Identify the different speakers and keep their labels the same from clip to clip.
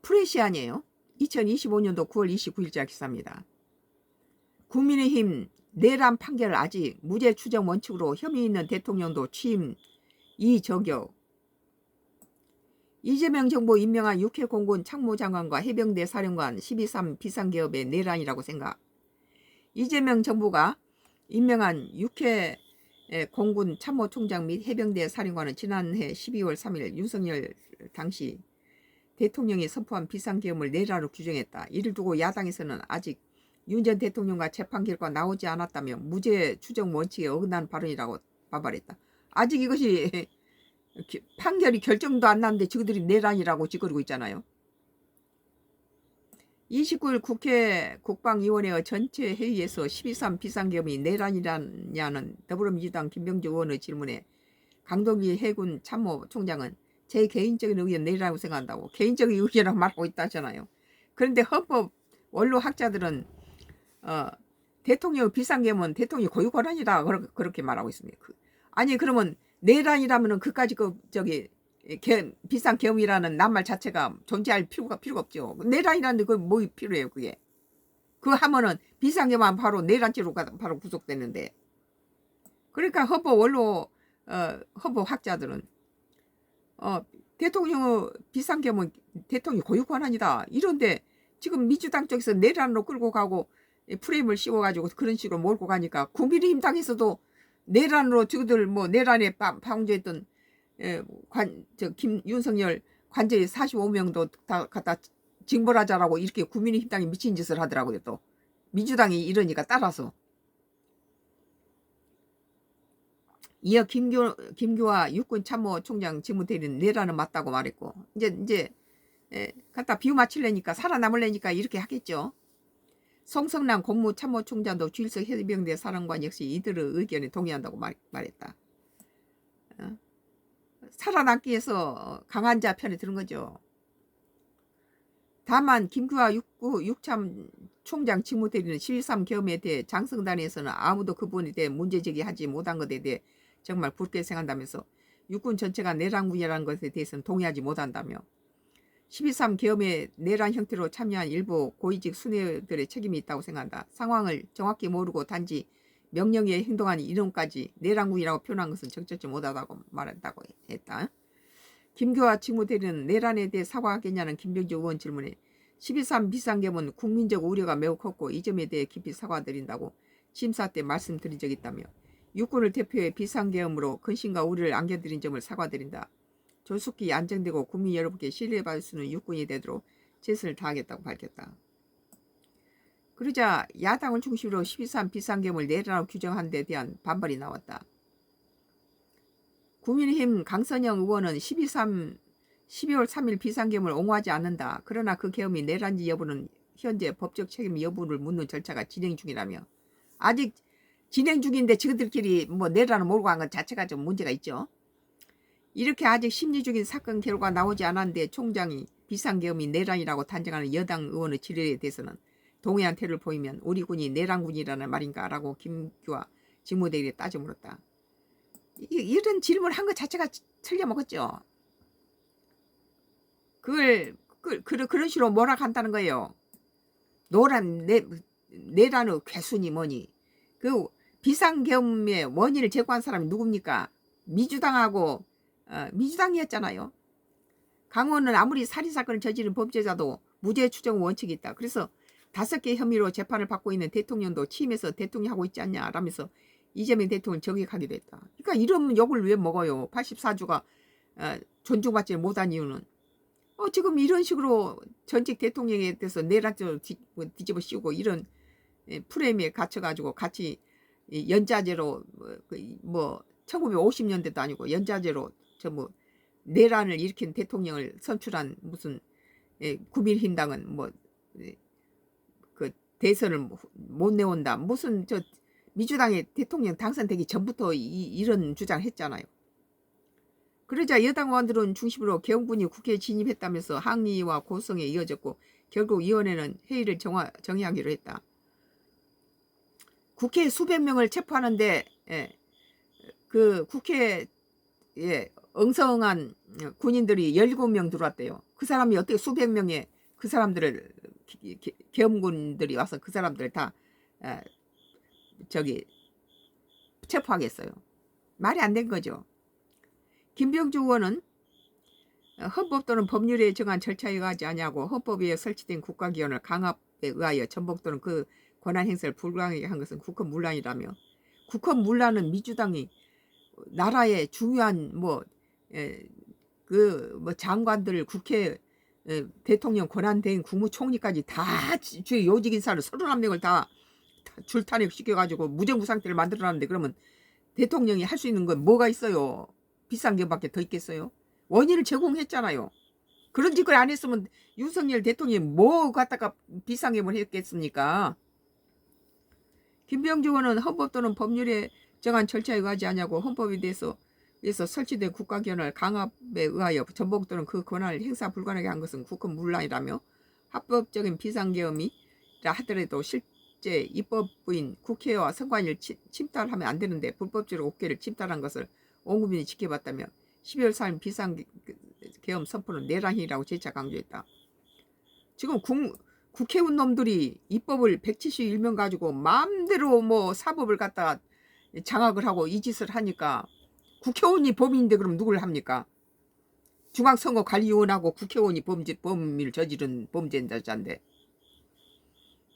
Speaker 1: 프레시안이에요. 2025년도 9월 29일자 기사입니다. 국민의힘 내란 판결 아직 무죄 추정 원칙으로 혐의 있는 대통령도 취임 이저격. 이재명 정부 임명한 육해 공군 참모장관과 해병대 사령관 12.3 비상계엄의 내란이라고 생각. 이재명 정부가 임명한 육해 공군 참모총장 및 해병대 사령관은 지난해 12월 3일 윤석열 당시 대통령이 선포한 비상계엄을 내란으로 규정했다. 이를 두고 야당에서는 아직 윤 전 대통령과 재판 결과 나오지 않았다며 무죄 추정 원칙에 어긋나는 발언이라고 반발했다. 아직 이것이 판결이 결정도 안 났는데 저들이 내란이라고 짓거리고 있잖아요. 29일 국회 국방위원회 전체 회의에서 12.3 비상계엄이 내란이라냐는 더불어민주당 김병주 의원의 질문에 강동기 해군 참모총장은 제 개인적인 의견 내란이라고 생각한다고 개인적인 의견이라고 말하고 있다잖아요. 그런데 헌법 원로학자들은 대통령 비상계엄은 대통령이 고유 권한이다 그렇게 말하고 있습니다. 아니 그러면 내란이라면은 그까지 비상계엄이라는 낱말 자체가 존재할 필요가 없죠. 내란이라는데 그게 뭐 필요해요 그게. 그거 하면은 비상계엄은 바로 내란죄로 바로 구속되는데. 그러니까 헌법 원로 헌법학자들은 대통령의 비상계엄은 대통령이 고유 권한이다. 이런데 지금 민주당 쪽에서 내란으로 끌고 가고 프레임을 씌워가지고 그런 식으로 몰고 가니까 국민의힘 당에서도 내란으로 저들 뭐 내란에 방조했던 윤석열 관저에 45명도 다 갖다 징벌하자라고 이렇게 국민의힘 당이 미친 짓을 하더라고요. 또 민주당이 이러니까 따라서. 이어 김규화 육군 참모총장 직무대리는 내란은 맞다고 말했고 이제 갖다 비유 맞추려니까 살아남으려니까 이렇게 하겠죠. 송성남 공무참모총장도 주일석 해병대 사령관 역시 이들의 의견에 동의한다고 말했다. 살아남기 위해서 강한 자 편에 드는 거죠. 다만 김규화 육참 총장 직무대리는 12.3 계엄에 대해 장성단에서는 아무도 그 부분에 대해 문제제기하지 못한 것에 대해 정말 굵게 생각한다면서 육군 전체가 내란군이라는 것에 대해서는 동의하지 못한다며 12.3 계엄의 내란 형태로 참여한 일부 고위직 수뇌들의 책임이 있다고 생각한다. 상황을 정확히 모르고 단지 명령에 행동한 인원까지 내란군이라고 표현한 것은 적절치 못하다고 말한다고 했다. 김규화 직무대리는 내란에 대해 사과하겠냐는 김병주 의원 질문에 12.3 비상계엄은 국민적 우려가 매우 컸고 이 점에 대해 깊이 사과드린다고 심사 때 말씀드린 적이 있다며 육군을 대표해 비상계엄으로 근심과 우려를 안겨드린 점을 사과드린다. 조속히 안정되고 국민 여러분께 신뢰받을 수 있는 육군이 되도록 최선을 다하겠다고 밝혔다. 그러자 야당을 중심으로 12.3 비상계엄을 내란으로 규정한 데 대한 반발이 나왔다. 국민의힘 강선영 의원은 12.3 12월 3일 비상계엄을 옹호하지 않는다. 그러나 그 계엄이 내란지 여부는 현재 법적 책임 여부를 묻는 절차가 진행 중이라며 아직 진행 중인데 저들끼리 뭐 내란을 몰고 간 것 자체가 좀 문제가 있죠. 이렇게 아직 심리적인 사건 결과가 나오지 않았는데 총장이 비상계엄이 내란이라고 단정하는 여당 의원의 질의에 대해서는 동의한 태도를 보이면 우리 군이 내란군이라는 말인가 라고 김규화 직무대리에 따져 물었다. 이런 질문을 한 것 자체가 틀려먹었죠. 그런 식으로 몰아간다는 거예요. 내란의 괴순이 뭐니. 그 비상계엄의 원인을 제공한 사람이 누굽니까? 민주당하고 민주당이었잖아요. 강원은 아무리 살인사건을 저지른 범죄자도 무죄 추정 원칙이 있다. 그래서 5개 혐의로 재판을 받고 있는 대통령도 취임해서 대통령이 하고 있지 않냐 라면서 이재명 대통령을 저격하기도 했다. 그러니까 이런 욕을 왜 먹어요. 84주가 존중받지 못한 이유는 지금 이런 식으로 전직 대통령에 대해서 내란죄로 뒤집어 씌우고 이런 프레임에 갇혀가지고 같이 연좌제로 1950년대도 아니고 연좌제로 전부 내란을 일으킨 대통령을 선출한 무슨 국민힘당은 그 대선을 못 내온다. 무슨 민주당의 대통령 당선되기 전부터 이런 주장을 했잖아요. 그러자 여당 의원들은 중심으로 계엄군이 국회에 진입했다면서 항의와 고성에 이어졌고 결국 위원회는 회의를 정의하기로 했다. 국회 수백 명을 체포하는데 그 국회에 엉성한 군인들이 17명 들어왔대요. 그 사람이 어떻게 수백 명의 그 사람들을 계엄군들이 와서 그 사람들을 다 저기 체포하겠어요. 말이 안 된 거죠. 김병주 의원은 헌법 또는 법률에 정한 절차에 의하지 아니하고 헌법에 설치된 국가기관을 강압에 의하여 전복 또는 그 권한 행사를 불가하게 한 것은 국헌문란이라며, 국헌문란은 민주당이 나라의 중요한 장관들, 국회 대통령 권한대행 국무총리까지 다 주요 요직 인사를 31명을 다 줄탄핵 시켜가지고 무정부상태를 만들어놨는데, 그러면 대통령이 할 수 있는 건 뭐가 있어요? 비상계엄밖에 더 있겠어요? 원인을 제공했잖아요. 그런 짓을 안 했으면 윤석열 대통령이 뭐 갖다가 비상계엄을 했겠습니까? 김병주 의원은 헌법 또는 법률에 정한 절차에 의하지 않냐고, 헌법에 대해서 설치된 국가기관을 강압에 의하여 전복 또는 그 권한을 행사 불가능하게 한 것은 국헌문란이라며, 합법적인 비상계엄이라 하더라도 실제 입법부인 국회와 선관위를 침탈하면 안 되는데 불법적으로 국회를 침탈한 것을 온 국민이 지켜봤다며 12월 4일 비상계엄 선포는 내란이라고 재차 강조했다. 지금 국회의원 놈들이 입법을 171명 가지고 마음대로 사법을 갖다 장악을 하고 이 짓을 하니까, 국회의원이 범인인데 그럼 누굴 합니까? 중앙선거관리위원하고 국회의원이 범위를 저지른 범죄자인데.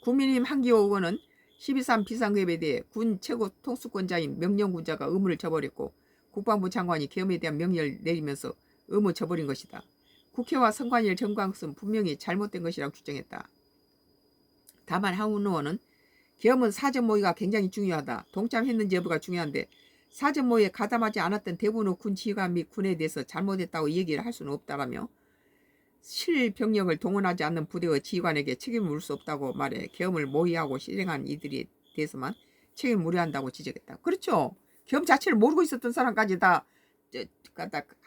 Speaker 1: 국민의힘 한기호 의원은 12.3 비상계엄에 대해 군 최고 통수권자인 명령군자가 의무를 저버렸고 국방부 장관이 계엄에 대한 명령을 내리면서 의무 저버린 것이다. 국회와 선관위를 점거한 것은 분명히 잘못된 것이라고 주장했다. 다만 한훈 의원은 계엄은 사전 모의가 굉장히 중요하다. 동참했는지 여부가 중요한데 사전 모의에 가담하지 않았던 대부분의 군 지휘관 및 군에 대해서 잘못했다고 얘기를 할 수는 없다라며, 실병력을 동원하지 않는 부대의 지휘관에게 책임을 물 수 없다고 말해 계엄을 모의하고 실행한 이들에 대해서만 책임을 물어야 한다고 지적했다. 그렇죠. 계엄 자체를 모르고 있었던 사람까지 다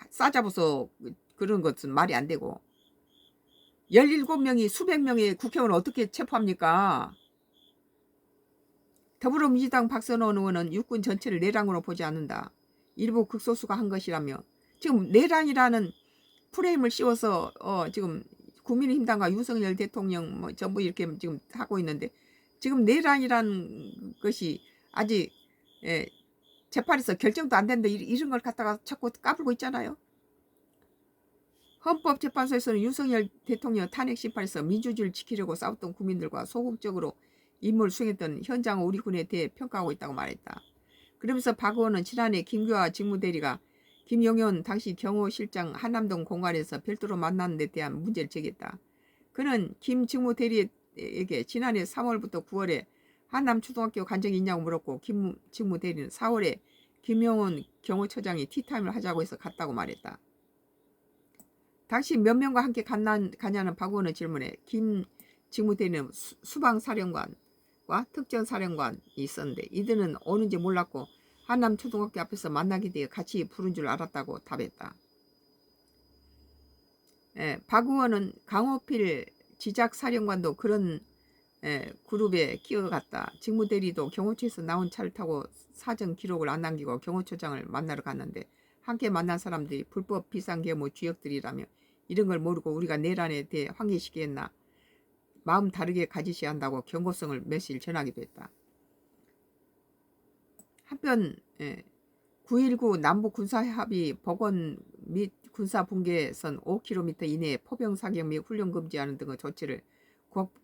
Speaker 1: 싸잡아서 그런 것은 말이 안 되고, 17명이 수백 명의 국회의원을 어떻게 체포합니까? 더불어민주당 박선원 의원은 육군 전체를 내란으로 보지 않는다. 일부 극소수가 한 것이라며, 지금 내란이라는 프레임을 씌워서 지금 국민의힘당과 윤석열 대통령 전부 이렇게 지금 하고 있는데, 지금 내란이라는 것이 아직 재판에서 결정도 안 됐는데 이런 걸 갖다가 자꾸 까불고 있잖아요. 헌법재판소에서는 윤석열 대통령 탄핵 심판에서 민주주의를 지키려고 싸웠던 국민들과 소극적으로 임무를 수행했던 현장 우리 군에 대해 평가하고 있다고 말했다. 그러면서 박 의원은 지난해 김규화 직무대리가 김용현 당시 경호실장 한남동 공간에서 별도로 만난 데 대한 문제를 제기했다. 그는 김 직무대리에게 지난해 3월부터 9월에 한남초등학교 간 적이 있냐고 물었고, 김 직무대리는 4월에 김용현 경호처장이 티타임을 하자고 해서 갔다고 말했다. 당시 몇 명과 함께 가냐는 박 의원의 질문에 김 직무대리는 수방사령관과 특전사령관이 있었는데 이들은 오는지 몰랐고 한남초등학교 앞에서 만나게 되어 같이 부른 줄 알았다고 답했다. 박 의원은 강호필 지작사령관도 그런 그룹에 끼어갔다. 직무대리도 경호처에서 나온 차를 타고 사전 기록을 안 남기고 경호처장을 만나러 갔는데 함께 만난 사람들이 불법 비상계엄 주역들이라며 이런 걸 모르고 우리가 내란에 대해 환기시키겠나, 마음 다르게 가지셔야 한다고 경고성을 며칠 전하기도 했다. 한편 9.19 남북군사합의 복원 및 군사분계선 5km 이내에 포병사격 및 훈련 금지하는 등의 조치를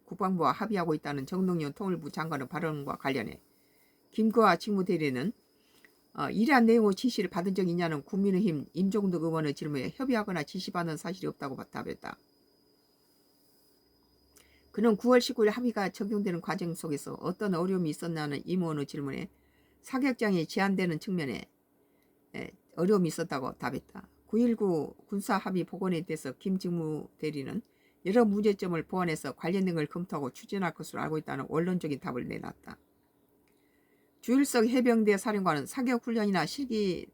Speaker 1: 국방부와 합의하고 있다는 정동영 통일부 장관의 발언과 관련해 김규화 직무대리는 이러한 내용의 지시를 받은 적이 있냐는 국민의힘 임종덕 의원의 질문에 협의하거나 지시받은 사실이 없다고 답했다. 그는 9월 19일 합의가 적용되는 과정 속에서 어떤 어려움이 있었냐는 임 의원의 질문에 사격장이 제한되는 측면에 어려움이 있었다고 답했다. 9.19 군사합의 복원에 대해서 김 직무대리는 여러 문제점을 보완해서 관련된 걸 검토하고 추진할 것으로 알고 있다는 원론적인 답을 내놨다. 주일석 해병대 사령관은 사격훈련이나 실기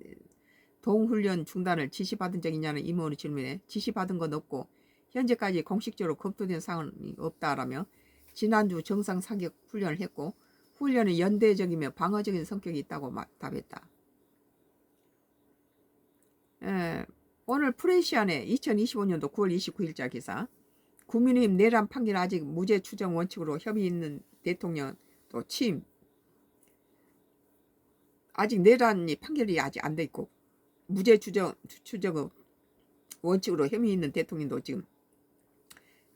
Speaker 1: 동훈련 중단을 지시받은 적이 있냐는 임 의원의 질문에 지시받은 건 없고 현재까지 공식적으로 검토된 사항이 없다라며 지난주 정상 사격 훈련을 했고 훈련은 연대적이며 방어적인 성격이 있다고 답했다. 오늘 프레시안의 2025년도 9월 29일자 기사. 국민의힘 내란 판결 아직 무죄 추정 원칙으로 협의 있는 대통령 또 취임. 아직 내란이 판결이 아직 안 돼 있고 무죄 추정 원칙으로 혐의 있는 대통령도 지금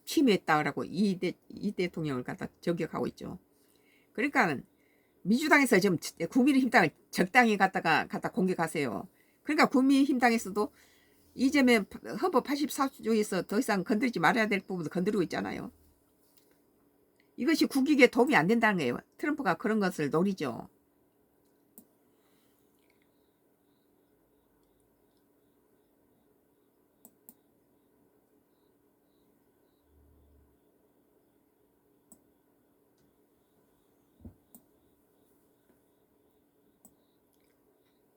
Speaker 1: 취임했다라고 이 대통령을 갖다 저격하고 있죠. 그러니까 민주당에서 지금 국민의힘 당을 적당히 갖다 공격하세요. 그러니까 국민의힘 당에서도 이재명 헌법 84조에서 더 이상 건드리지 말아야 될 부분도 건드리고 있잖아요. 이것이 국익에 도움이 안 된다는 거예요. 트럼프가 그런 것을 노리죠.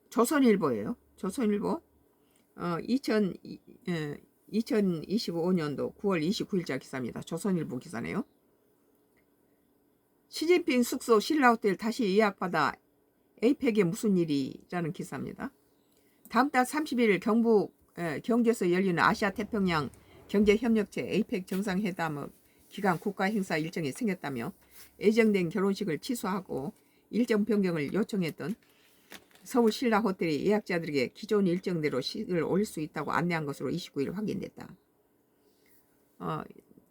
Speaker 1: 조선일보예요. 조선일보 2025년도 9월 29일자 기사입니다. 조선일보 기사네요. 시진핑 숙소 신라호텔 다시 예약받아 에이펙에 무슨 일이라는 기사입니다. 다음 달 30일 경북 경주에서 열리는 아시아 태평양 경제협력체 에이펙 정상회담 기간 국가 행사 일정이 생겼다며 예정된 결혼식을 취소하고 일정 변경을 요청했던 서울 신라 호텔이 예약자들에게 기존 일정대로 식을 올릴 수 있다고 안내한 것으로 29일 확인됐다.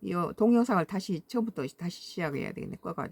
Speaker 1: 이 동영상을 처음부터 다시 시작해야 되겠네. 꺼가지고.